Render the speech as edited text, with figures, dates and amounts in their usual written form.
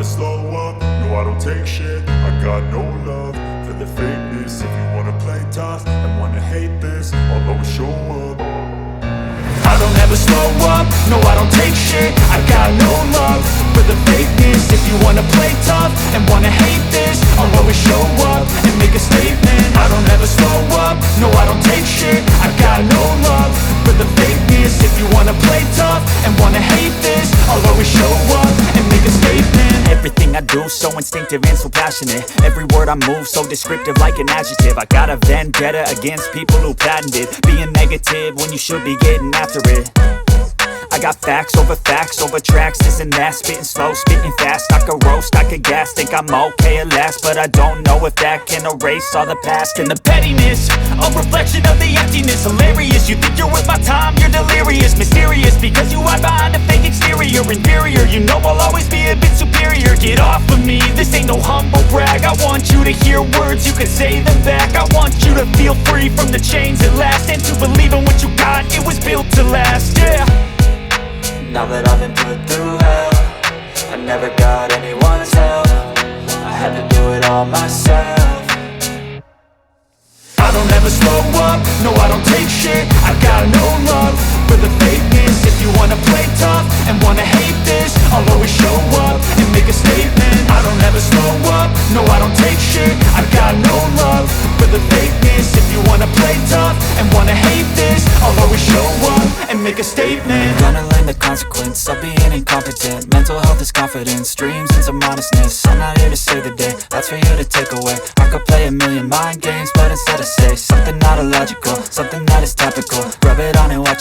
slow up, no I don't take shit. I got no love for the fakeness. If you wanna play tough and wanna hate this, I'll always show up. I don't ever slow up, no I don't take shit. I got no love for the fakeness. If you wanna play tough and wanna hate this, I'll always show up and make a statement. I don't ever slow up, no I don't take shit. I got no love for the fakeness. If you wanna play tough and wanna hate this, I'll always show up and make a statement. Everything I do so instinctive and so passionate. Every word I move so descriptive like an adjective. I got a vendetta against people who patented being negative when you should be getting after it. I got facts over tracks, this and that. Spitting slow, spitting fast, I could roast, I could gas. Think I'm okay at last, but I don't know if that can erase all the past. And the pettiness, a reflection of the emptiness. Hilarious, you think you're worth my time, you're delirious. Mysterious, because you hide behind a fake exterior. Inferior, you know I'll always be a bit superior. Get off of me, this ain't no humble brag. I want you to hear words, you can say them back. I want you to feel free from the chains at last, and to believe in what you got, it was built to last, yeah. Now that I've been put through hell, I never got anyone's help. I had to do it all myself. I don't ever slow up, no I don't take shit. I got no love for the fakeness. If you wanna play tough and wanna hate this, I'll always show up and make a statement. I don't ever slow up, no I don't take shit. I got no love for the fakeness. If you wanna play tough and wanna hate this, I'll always show up and make a statement. Gonna learn the consequence of being incompetent. Mental health is confidence, dreams and some honestness. I'm not here to save the day, that's for you to take away. I could play a million mind games, but instead I say something not illogical, something that is topical. Rub it on and watch